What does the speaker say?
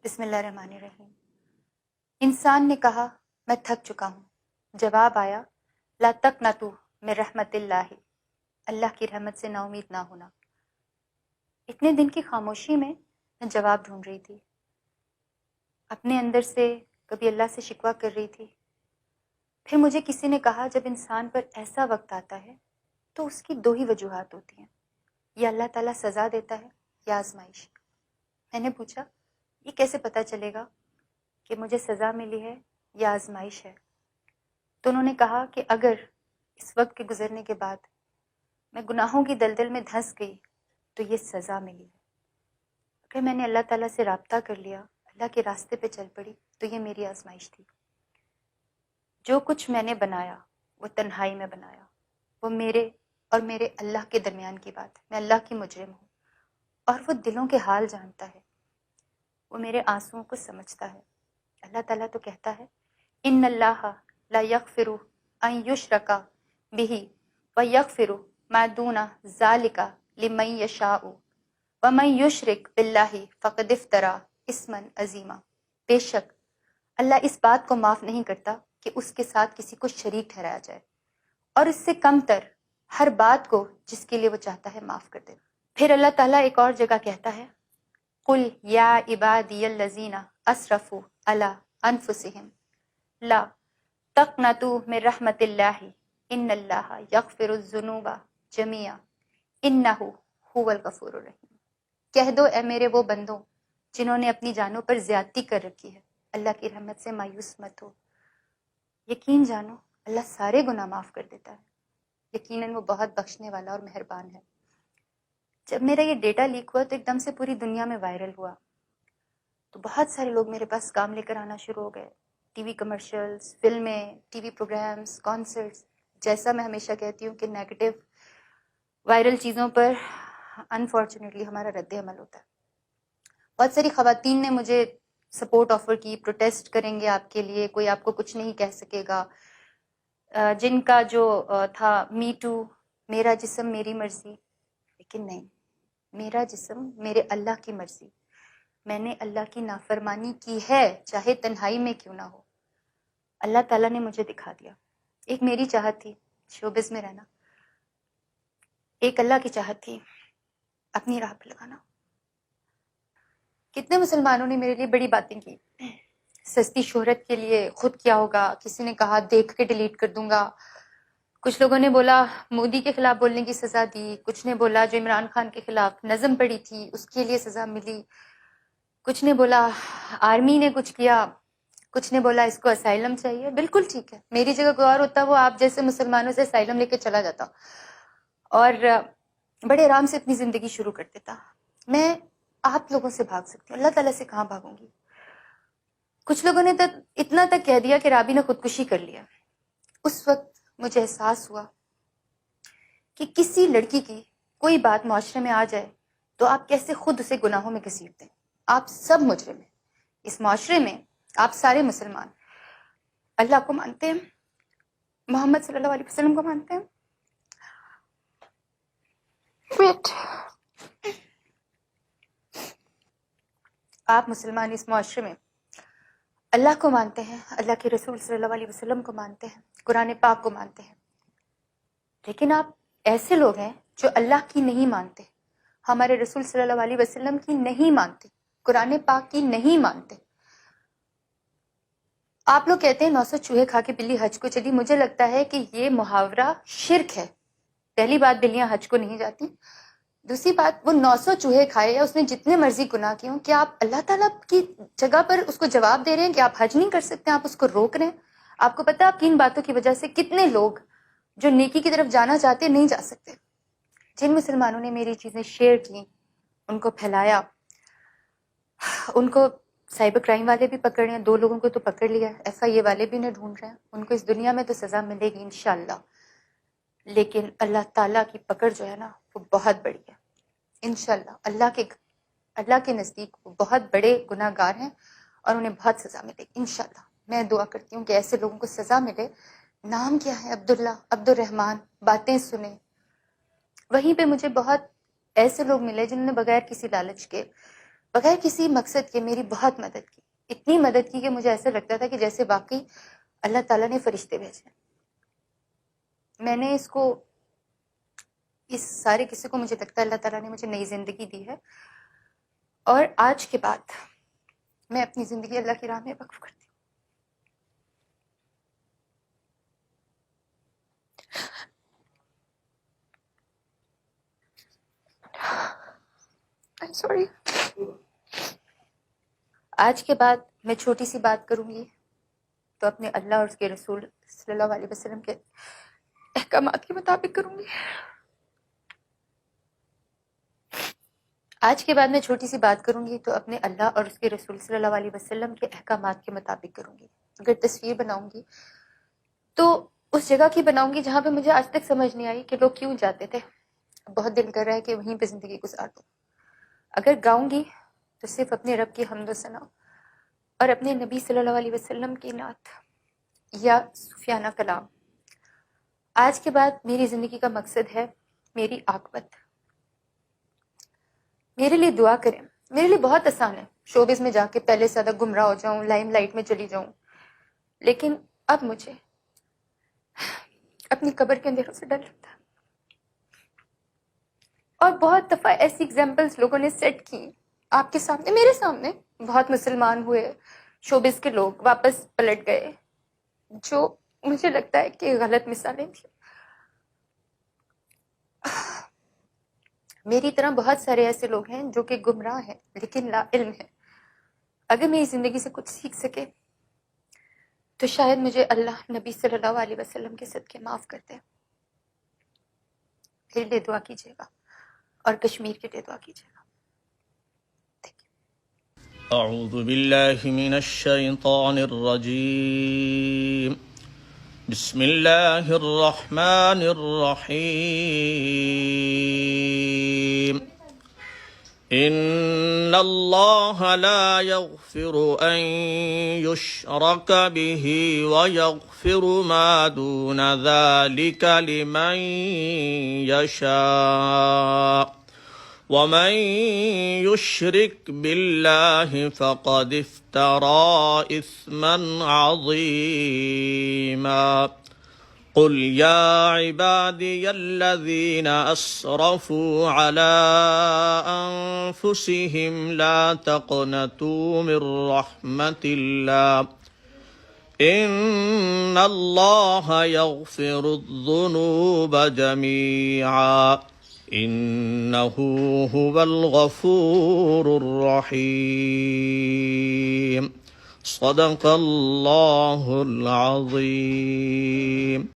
بسم اللہ الرحمن الرحیم۔ انسان نے کہا میں تھک چکا ہوں۔ جواب آیا لا تقنطوا من رحمت اللہ، اللہ کی رحمت سے نا امید نہ ہونا۔ اتنے دن کی خاموشی میں جواب ڈھونڈ رہی تھی، اپنے اندر سے کبھی اللہ سے شکوہ کر رہی تھی۔ پھر مجھے کسی نے کہا جب انسان پر ایسا وقت آتا ہے تو اس کی دو ہی وجوہات ہوتی ہیں، یا اللہ تعالیٰ سزا دیتا ہے یا آزمائش۔ میں نے پوچھا یہ کیسے پتہ چلے گا کہ مجھے سزا ملی ہے یا آزمائش ہے؟ تو انہوں نے کہا کہ اگر اس وقت کے گزرنے کے بعد میں گناہوں کی دلدل میں دھنس گئی تو یہ سزا ملی ہے، اگر میں نے اللہ تعالیٰ سے رابطہ کر لیا، اللہ کے راستے پہ چل پڑی تو یہ میری آزمائش تھی۔ جو کچھ میں نے بنایا وہ تنہائی میں بنایا، وہ میرے اور میرے اللہ کے درمیان کی بات ہے۔ میں اللہ کی مجرم ہوں اور وہ دلوں کے حال جانتا ہے، وہ میرے آنسوؤں کو سمجھتا ہے۔ اللہ تعالیٰ تو کہتا ہے ان اللہ لا یغفر ان یشرک بہ ویغفر ما دون ذلک لمن یشاء ومن یشرک باللہ فقد افتری اثما عظیما۔ بے شک اللہ اس بات کو معاف نہیں کرتا کہ اس کے ساتھ کسی کو شریک ٹھہرایا جائے، اور اس سے کم تر ہر بات کو جس کے لیے وہ چاہتا ہے معاف کر دیتا۔ پھر اللہ تعالیٰ ایک اور جگہ کہتا ہے قل یا عبادی الذین اسرفوا علی انفسہم لا تقنطوا من رحمت اللہ ان اللہ یغفر الذنوب جميعا انہ هو الغفور الرحیم۔ کہہ دو اے میرے وہ بندوں جنہوں نے اپنی جانوں پر زیادتی کر رکھی ہے، اللہ کی رحمت سے مایوس مت ہو، یقین جانو اللہ سارے گناہ معاف کر دیتا ہے، یقیناً وہ بہت بخشنے والا اور مہربان ہے۔ جب میرا یہ ڈیٹا لیک ہوا تو ایک دم سے پوری دنیا میں وائرل ہوا، تو بہت سارے لوگ میرے پاس کام لے کر آنا شروع ہو گئے، ٹی وی کمرشلز، فلمیں، ٹی وی پروگرامز، کانسرٹس۔ جیسا میں ہمیشہ کہتی ہوں کہ نیگیٹو وائرل چیزوں پر انفارچونیٹلی ہمارا رد عمل ہوتا ہے۔ بہت ساری خواتین نے مجھے سپورٹ آفر کی، پروٹیسٹ کریں گے آپ کے لیے، کوئی آپ کو کچھ نہیں کہہ سکے گا۔ جن کا جو تھا می ٹو، میرا جسم میری مرضی، لیکن نہیں، میرا جسم میرے اللہ کی مرضی۔ میں نے اللہ کی نافرمانی کی ہے، چاہے تنہائی میں کیوں نہ ہو۔ اللہ تعالیٰ نے مجھے دکھا دیا۔ ایک میری چاہت تھی شوبز میں رہنا، ایک اللہ کی چاہت تھی اپنی راہ پہ لگانا۔ کتنے مسلمانوں نے میرے لیے بڑی باتیں کی، سستی شہرت کے لیے خود کیا ہوگا، کسی نے کہا دیکھ کے ڈیلیٹ کر دوں گا، کچھ لوگوں نے بولا مودی کے خلاف بولنے کی سزا دی، کچھ نے بولا جو عمران خان کے خلاف نظم پڑی تھی اس کے لیے سزا ملی، کچھ نے بولا آرمی نے کچھ کیا، کچھ نے بولا اس کو اسائلم چاہیے۔ بالکل ٹھیک ہے، میری جگہ کوئی اور ہوتا وہ آپ جیسے مسلمانوں سے اسائلم لے کے چلا جاتا اور بڑے آرام سے اپنی زندگی شروع کر دیتا۔ میں آپ لوگوں سے بھاگ سکتی ہوں، اللہ تعالیٰ سے کہاں بھاگوں گی؟ کچھ لوگوں نے اتنا تک کہہ دیا کہ رابی نے خودکشی کر لیا۔ اس وقت مجھے احساس ہوا کہ کسی لڑکی کی کوئی بات معاشرے میں آ جائے تو آپ کیسے خود اسے گناہوں میں گھسیٹ دیں۔ آپ سب مجرم ہیں اس معاشرے میں، آپ سارے مسلمان اللہ کو مانتے ہیں، محمد صلی اللہ علیہ وسلم کو مانتے ہیں، آپ مسلمان اس معاشرے میں اللہ کو مانتے ہیں، اللہ کے رسول صلی اللہ علیہ وسلم کو مانتے ہیں، قرآن پاک کو مانتے ہیں، لیکن آپ ایسے لوگ ہیں جو اللہ کی نہیں مانتے، ہمارے رسول صلی اللہ علیہ وسلم کی نہیں مانتے، قرآن پاک کی نہیں مانتے۔ آپ لوگ کہتے ہیں 900 چوہے کھا کے بلی حج کو چلی، مجھے لگتا ہے کہ یہ محاورہ شرک ہے۔ پہلی بات بلیاں حج کو نہیں جاتی، دوسری بات وہ 900 چوہے کھائے یا اس نے جتنے مرضی گناہ کیے ہوں، کیا آپ اللہ تعالیٰ کی جگہ پر اس کو جواب دے رہے ہیں کہ آپ حج نہیں کر سکتے، آپ اس کو روک رہے ہیں؟ آپ کو پتہ ہے آپ کی ان باتوں کی وجہ سے کتنے لوگ جو نیکی کی طرف جانا چاہتے نہیں جا سکتے۔ جن مسلمانوں نے میری چیزیں شیئر کی، ان کو پھیلایا، ان کو سائبر کرائم والے بھی پکڑ رہے ہیں، 2 لوگوں کو تو پکڑ لیا، FIA والے بھی انہیں ڈھونڈ رہے ہیں، ان کو اس دنیا میں تو سزا ملے گی انشاءاللہ، لیکن اللہ تعالیٰ کی پکڑ جو ہے نا وہ بہت بڑی ہے انشاءاللہ۔ اللہ کے نزدیک وہ بہت بڑے گناہ گار ہیں اور انہیں بہت سزا ملے گی انشاءاللہ۔ میں دعا کرتی ہوں کہ ایسے لوگوں کو سزا ملے۔ نام کیا ہے؟ عبداللہ، عبد الرحمن، باتیں سنیں۔ وہیں پہ مجھے بہت ایسے لوگ ملے جنہوں نے بغیر کسی لالچ کے، بغیر کسی مقصد کے میری بہت مدد کی، اتنی مدد کی کہ مجھے ایسا لگتا تھا کہ جیسے واقعی اللہ تعالیٰ نے فرشتے بھیجے۔ میں نے اس سارے قصے کو مجھے لگتا ہے اللہ تعالیٰ نے مجھے نئی زندگی دی ہے، اور آج کے بعد میں اپنی زندگی اللہ کی راہ میں وقف کرتی ہوں۔ I'm sorry۔ آج کے بعد میں چھوٹی سی بات کروں گی تو اپنے اللہ اور اس کے رسول صلی اللہ علیہ وسلم کے احکامات کے مطابق کروں گی۔ آج کے بعد میں چھوٹی سی بات کروں گی تو اپنے اللہ اور اس کے رسول صلی اللہ علیہ وسلم کے احکامات کے مطابق کروں گی۔ اگر تصویر بناؤں گی تو اس جگہ کی بناؤں گی جہاں پہ مجھے آج تک سمجھ نہیں آئی کہ لوگ کیوں جاتے تھے، بہت دل کر رہا ہے کہ وہیں پہ زندگی گزار دوں۔ اگر گاؤں گی تو صرف اپنے رب کی حمد و ثنا اور اپنے نبی صلی اللہ علیہ وسلم کی نعت یا صوفیانہ کلام۔ آج کے بعد میری زندگی کا مقصد ہے میری عاقبت۔ میرے لیے دعا کریں، میرے لیے بہت آسان ہے شوبز میں جا کے پہلے سے زیادہ گمراہ ہو جاؤں، لائم لائٹ میں چلی جاؤں، لیکن اب مجھے اپنی قبر کے اندھیروں سے ڈر لگتا ہے۔ اور بہت دفعہ ایسی ایگزامپلس لوگوں نے سیٹ کی آپ کے سامنے، میرے سامنے، بہت مسلمان ہوئے شوبز کے لوگ واپس پلٹ گئے، جو مجھے لگتا ہے کہ غلط مثالیں تھیں۔ میری طرح بہت سارے ایسے لوگ ہیں جو کہ گمراہ ہیں لیکن لا علم ہیں۔ اگر میری زندگی سے کچھ سیکھ سکے تو شاید مجھے اللہ نبی صلی اللہ علیہ وسلم کے صدقے معاف کر دے۔ میرے لیے دعا کیجیے گا اور کشمیر کے لیے دعا کیجیے گا۔ اعوذ باللہ من الشیطان الرجیم، بسم اللہ الرحمن الرحیم۔ ان اللہ لا یغفر ان یشرک به ویغفر ما دون ذلك لمن یشاء ومن يشرك بالله فقد افترى إثما عظيما۔ قل يا عبادي الذين أسرفوا على أنفسهم لا تقنطوا من رحمة الله إن الله يغفر الذنوب جميعا إنه هو الغفور الرحيم۔ صدق الله العظيم۔